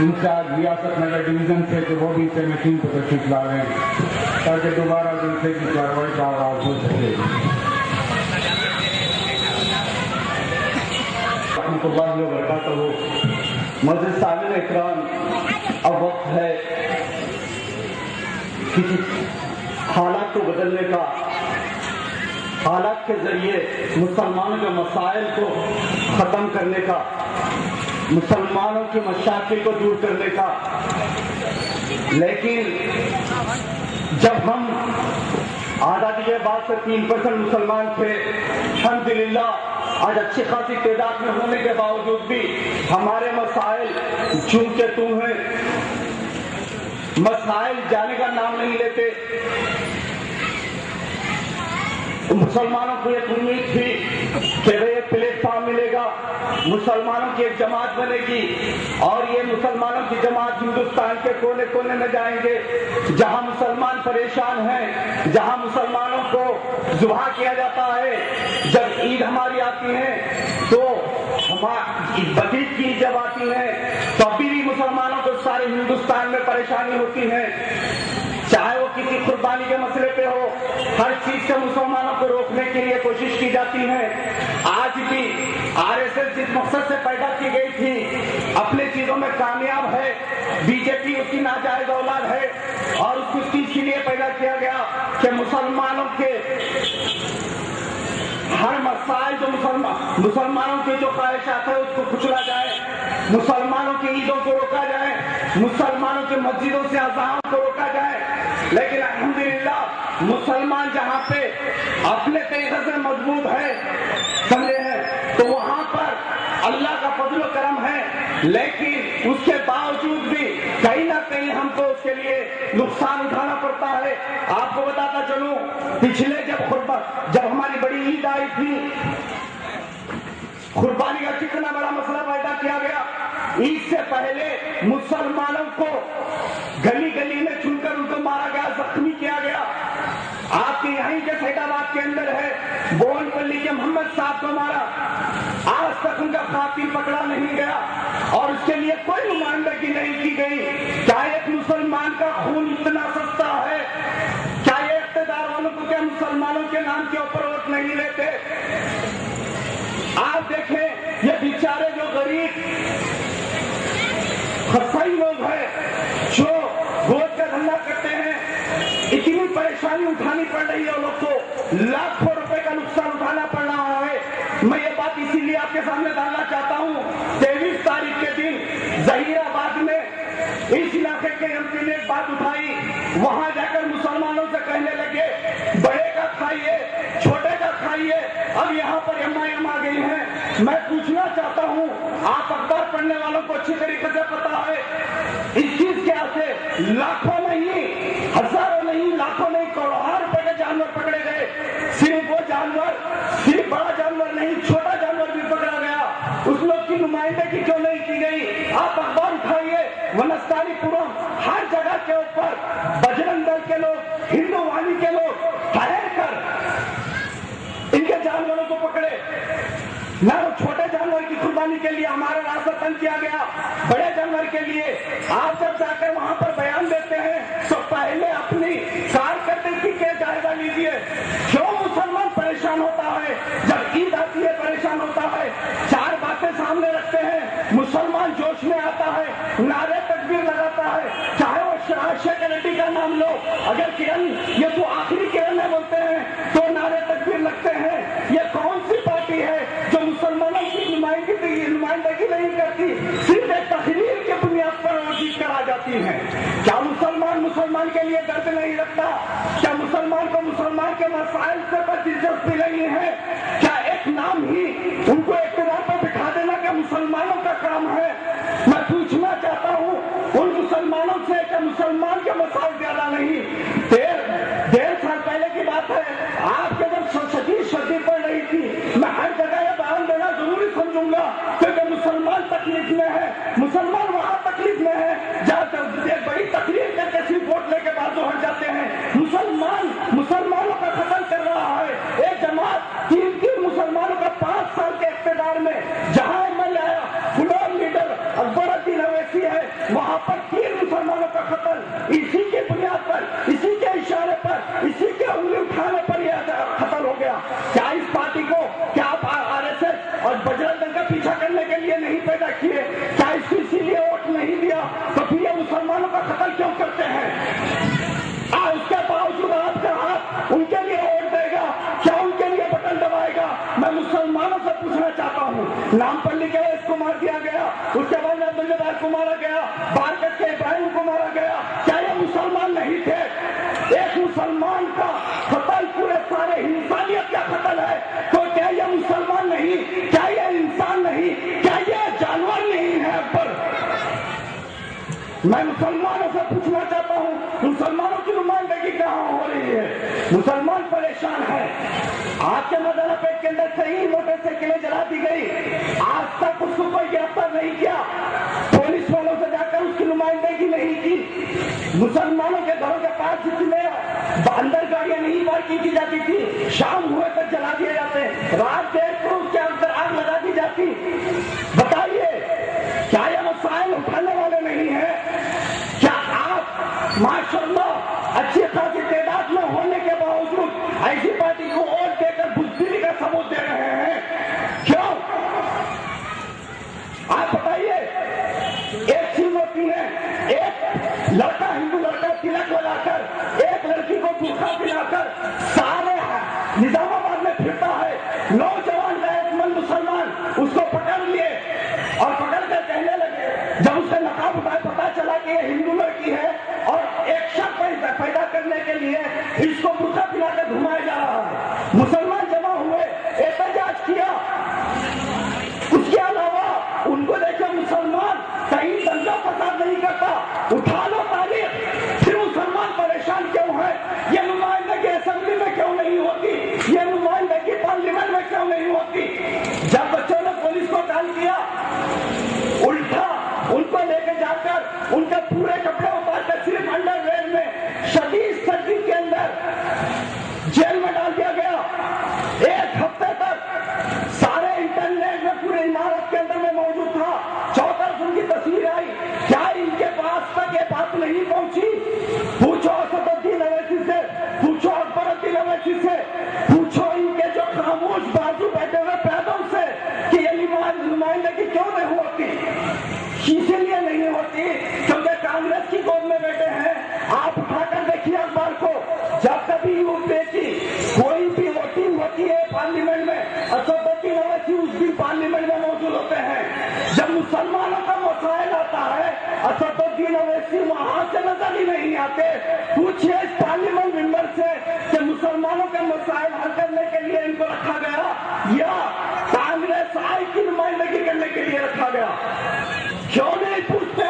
In charge रियासत नगर division से तो वो भी इसे मशीन को तशरीफ ला रहे हैं ताकि दोबारा जलसे की कार्रवाई का आगाज हो सके। रहमतुल्लाहि व बरकातहू। मौजूद सामिन इकराम, अब वक्त है किसी हालात को बदलने का, हालात के जरिए मुसलमानों के मसाइल को ख़त्म करने का, मुसलमानों की मशाकिल को दूर करने का। लेकिन जब हम आज़ादी के बाद से 3% मुसलमान थे, अल्हम्दुलिल्लाह आज अच्छी खासी तादाद में होने के बावजूद भी हमारे मसाइल चूं के तू हैं, मसाइल जाने का नाम नहीं लेते। मुसलमानों को एक उम्मीद थी कि एक प्लेटफॉर्म मिलेगा, मुसलमानों की एक जमात बनेगी और ये मुसलमानों की जमात हिंदुस्तान के कोने कोने में जाएंगे, जहां मुसलमान परेशान हैं, जहां मुसलमानों को जुबा किया जाता है। जब ईद हमारी आती है तो बकरीद की जब आती है तो अभी भी मुसलमानों को सारे हिंदुस्तान में परेशानी होती है, चाहे वो किसी कुर्बानी के मसले पे हो। हर चीज से मुसलमानों को रोकने के लिए कोशिश की जाती है। आज भी आरएसएस जिस मकसद से पैदा की गई थी अपने चीजों में कामयाब है। बीजेपी उसकी नाजायज औलाद है और उसको चीज के लिए पैदा किया गया कि मुसलमानों के हर मसाइल जो मुसलमानों के जो ख्वाहिशात है उसको कुचला जाए, मुसलमानों की ईदों को रोका जाए, मुसलमानों के मस्जिदों से अज़ान को रोका जाए। लेकिन अल्हम्दुलिल्लाह मुसलमान जहां पे अपने तरीके से मजबूत है, समझे हैं, तो वहां पर अल्लाह का फजल करम है। लेकिन उसके बावजूद भी कहीं ना कहीं हमको उसके लिए नुकसान उठाना पड़ता है। आपको बताता चलूं, पिछले जब हमारी बड़ी ईद आई थी, कुर्बानी का कितना बड़ा मसला पैदा किया गया। ईद से पहले मुसलमानों को गली गली में चुनकर उनको मारा गया, जख्मी किया गया। आपके यहीं के सैदाबाद के अंदर है, बोनपल्ली के मोहम्मद साहब को मारा, आज तक उनका कातिल पकड़ा नहीं गया और उसके लिए कोई नुमाइंदगी नहीं की गई। क्या एक मुसलमान का खून इतना सस्ता है? क्या ये इख्तिदार वालों को क्या मुसलमानों के नाम के ऊपर वोट नहीं लेते? आप देखें ये बेचारे जो गरीब खसाई लोग हैं, जो गोद का धंधा करते हैं, इतनी परेशानी उठानी पड़ रही है। लोग को लाखों रुपए का नुकसान उठाना पड़ रहा है। मैं ये बात इसीलिए आपके सामने डालना चाहता हूँ। 23 तारीख के दिन जहीराबाद में इस इलाके के एमपी ने एक बात उठाई, वहां जाकर मुसलमानों से कहने लगे बड़े का खाइए, छोटे का खाइए। अब यहाँ पर एमआईएम आ गई है। मैं पूछना चाहता हूँ, आप अखबार पढ़ने वालों को अच्छी तरीके से पता है इस चीज के से लाखों नहीं, हजारों नहीं, लाखों नहीं, करोड़ों रुपए के जानवर पकड़े गए। सिर्फ वो जानवर, सिर्फ बड़ा जानवर नहीं, छोटा जानवर भी पकड़ा गया। उस लोग की नुमाइंदगी क्यों नहीं की गई? आप अखबार उठाइए, वनस्थलीपुरम हर जगह के ऊपर बजरंग दल के लोग, हिंदू वाहिनी के लोग ठहर कर इनके जानवरों को पकड़े। ना छोटे जानवर की कुर्बानी के लिए हमारा रास्ता तंग किया गया, बड़े जानवर के लिए आप जब जाकर वहां पर बयान देते हैं तो पहले अपनी कारकर्दगी के जायजा लीजिए। क्यों मुसलमान परेशान होता है? जब ईद आती है परेशान होता है, चार बातें सामने रखते हैं, मुसलमान जोश में आता है, नारे तकबीर लगाता है। चाहे वो शेख रेड्डी का नाम लो, अगर किरण ये तो आखिरी किरण है बोलते हैं तो नारे तकबीर लगते हैं। ये कौन सी पार्टी है जो मुसलमानों की नुमाइंदगी नहीं करती, सिर्फ एक तहरीर के बुनियाद पर जीत कर आ जाती है? क्या मुसलमान के लिए दर्द नहीं रखता? क्या मुसलमान को मुसलमान के मसाइल से पर दिलचस्पी नहीं है? क्या एक नाम ही उनको इख्तियार पर बिठा देना क्या मुसलमानों का काम है? मैं पूछना चाहता हूँ उन मुसलमानों से कि मुसलमान के मसाइल ज्यादा नहीं। डेढ़ साल पहले की बात है, आपके जब सदी पड़ रही थी, मैं हर जगह ये बयान देना जरूरी समझूंगा क्योंकि मुसलमान तकलीफ में है। मुसलमान वहां तकलीफ में है जहाँ एक बड़ी तकलीफ करके सिर्फ वोट लेके बाजू हट जाते हैं। मुसलमानों का खत्म कर रहा है एक जमात। तीन मुसलमानों का 5 साल के इख्तियार में जहां एमएलए आया, फुलान लीडर अकबरुद्दीन अवैसी है, वहां पर 3 मुसलमानों का कत्ल इसी के बुनियाद पर, इसी के इशारे पर, इसी के उंगली उठाने पर यह कत्ल हो गया। क्या इस पार्टी को, क्या आप आरएसएस और बजरंग दल का पीछा करने के लिए नहीं पैदा किए? क्या इसको इसीलिए वोट नहीं दिया? तो फिर ये मुसलमानों का कत्ल क्यों करते हैं? उसके बावजूद आपका हाथ उनके लिए वोट देगा, क्या उनके लिए बटन दबाएगा? मैं मुसलमानों से पूछना चाहता हूँ। नाम पर लिखे इसको मार दिया गया, उसके बाद अब्दुल्लाह को मारा गया, बारकत के इब्राहिम को मारा गया। क्या ये मुसलमान नहीं थे? एक मुसलमान का कत्ल पूरे सारे इंसानियत का कत्ल है, तो क्या ये मुसलमान नहीं? क्या ये इंसान नहीं? क्या ये जानवर नहीं है? पर मैं मुसलमानों से पूछना चाहता हूँ, मुसलमानों की नुमाइंदगी कहाँ हो रही है? मुसलमान परेशान है। आपके मदना पेट के अंदर कई मोटरसाइकिलें जला दी गई, आज तक उसको कोई गिरफ्तार नहीं किया, पुलिस वालों से जाकर उसकी नुमाइंदगी नहीं की। मुसलमानों के घरों के पास जितने अंदर गाड़ियां नहीं पार्किंग की जाती थी, शाम हुए तक जला दिए जाते, रात देर को उसके अंदर आग लगा दी जाती। बताइए, क्या ये मसाइल उठाने वाले नहीं है? क्या आप माशाअल्लाह अच्छी खासी तादाद में होने के बावजूद ऐसी पार्टी को वोट देकर बुजदिली का सबूत दे रहे हैं? क्यों? आप बताइए। एक चीज होती है, एक लड़का, हिंदू लड़का तिलक लगाकर एक लड़की को भूखा पिलाकर सारे निजामाबाद में फिरता है। नौजवान गैरतमंद मुसलमान उसको पकड़ लिए और पकड़ कर कहने लगे, जब उसका नकाब उठाया पता चला कि ये हिंदू लड़की है और एक शक पैदा करने के लिए इसको बुर्का पिलाकर घुमाया जा रहा है। मुसलमान जमा हुए, एहतजाज किया। उसके अलावा उनको देखे मुसलमान कहीं दंगा फसाद नहीं करता, उठा लो तारीख। फिर मुसलमान परेशान क्यों है? ये नुमाइंदगी असेंबली में क्यों नहीं होती? ये नुमाइंदगी पार्लियामेंट में क्यों नहीं होती? जब बच्चों ने पुलिस को कॉल किया, उल्टा उनको लेकर जाकर उनके पूरे कपड़े उतार कर सिर्फ अंडरवेयर में शदीद सर्दी के अंदर जेल में डाल दिया गया। एक हफ्ते तक सारे इंटरनेट में पूरे इमारत के अंदर में मौजूद था। 14 उनकी तस्वीर आई। क्या इनके पास तक ये बात नहीं पहुंची? पूछो असदुद्दीन अवैसी से, पूछो अकबरुद्दीन अवैसी से, पूछो इनके जो खामोश बाजू बैठे हुए पैदों से कि ये नुमाइंदगी क्यों नहीं होती? इसीलिए नहीं होती क्योंकि कांग्रेस की गोद में बैठे हैं। आप उठाकर देखिए अखबार को, जब कभी यूपीए की कोई भी वोटिंग होती है पार्लियामेंट में, असदुद्दीन अवैसी उस दिन पार्लियामेंट में मौजूद होते हैं। जब मुसलमानों का मसाइल आता है, असदुद्दीन अवैसी वहां से नजर ही नहीं आते। पूछिए इस पार्लियामेंट मेंबर से कि मुसलमानों के मसाइल हल करने के लिए इनको रखा गया या कांग्रेस आई की नुमाइंदगी करने के लिए रखा गया? क्यों नहीं पूछते?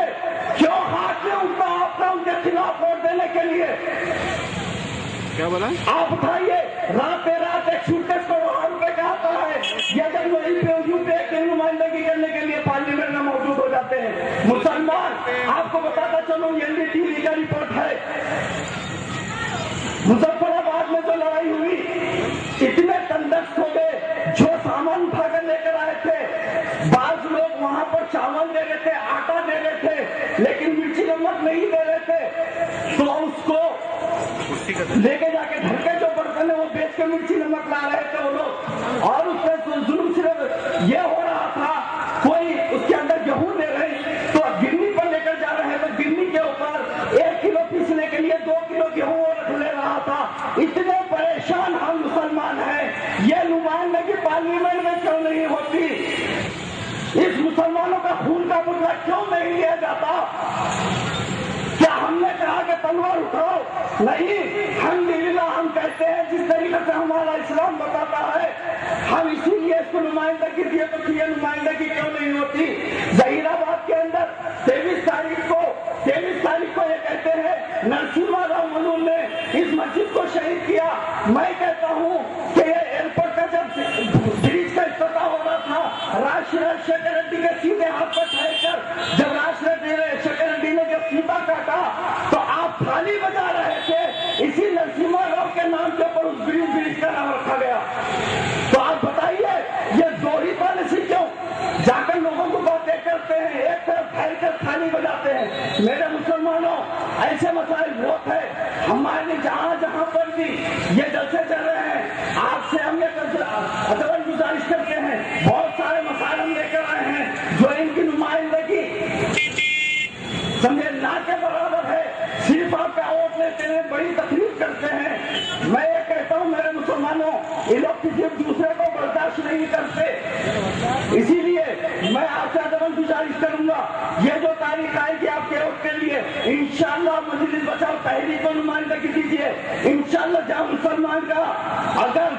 क्यों हाथ में उठता आपका उनके खिलाफ वोट देने के लिए? क्या बोला? आप उठाइए, रात एक सूटकेस को ₹1 का आता है, या जब यूपीए की नुमाइंदगी करने के लिए पार्लियामेंट में मौजूद हो जाते हैं मुसलमान। आपको बताता चलूं, एनडीटीवी का रिपोर्ट है, मुजफ्फराबाद में जो लड़ाई हुई, इतने तंदस्त हो गए, जो सामान उठाकर लेकर आए थे, बाज लोग वहां पर चावल दे रहे थे, आटा दे रहे थे, लेकिन मिर्ची नमक नहीं दे रहे थे, तो उसको लेके जाके घर के जो बर्तन है वो बेच के मिर्ची नमक ला रहे थे वो लोग। और उसमें जुल्म सिर्फ ये हो रहा था, कोई उसके अंदर गेहूं दे रहे तो गिरनी पर लेकर जा रहे हैं, तो गिरनी के ऊपर 1 किलो पीसने के लिए 2 किलो गेहूं रख ले रहा था। इतने परेशान हम मुसलमान हैं। ये नुमाइंदगी पार्लियामेंट में क्यों नहीं होती? इस मुसलमानों का खून का बदला क्यों नहीं लिया जाता? क्या हमने कहा कि तलवार उठाओ? नहीं, अल्हम्दुलिल्लाह हम कहते हैं जिस तरीके से हमारा इस्लाम बताता है, हम इसीलिए इसको नुमाइंदगी दिए। तो ये नुमाइंदगी क्यों नहीं होती? जहीराबाद के अंदर 23 तारीख को ये कहते हैं नरसिम्हा राव मनोल ने इस मस्जिद को शहीद किया। मैं कहता हूं कि ये एयरपोर्ट का जब ब्रिज का इफ्तिताह हो रहा था, राजशेखर रेड्डी के सीधे हाथ पर ठहरकर जब राजशेखर रेड्डी ने जब सीधा काटा तो आप थाली बजा रहे थे। इसी नरसिम्हा राव के नाम के ऊपर उस ब्रिज का नाम रखा गया। तो आप बताइए, ये दोहरी पॉलिसी क्यों? जाकर लोगों को बातें करते हैं, एक तरफ ठहरकर थाली बजाते हैं। मेरे मुसलमानों, ऐसे मसाइल बहुत है हमारे जहाँ जहाँ पर भी ये जलसे चल रहे हैं। आपसे हम ये अदब गुजारिश करते हैं, बहुत सारे मसाइल हम लेकर आए हैं जो इनकी नुमाइंदगी समझे ना के बराबर है। सिर्फ आपका वोट लेते हैं, बड़ी तकलीफ करते हैं। मैं ये कहता हूँ मेरे मुसलमानों, ये लोग किसी दूसरे को बर्दाश्त नहीं करते, इसीलिए मैं आपसे अदब गुजारिश करूंगा, ये जो तारीख आएगी आपके वोट के लिए, इंशाअल्लाह मजलिस बचाओ तहरीक को नुमाइंदगी दीजिए। इंशाअल्लाह जहाँ मुसलमान का अगर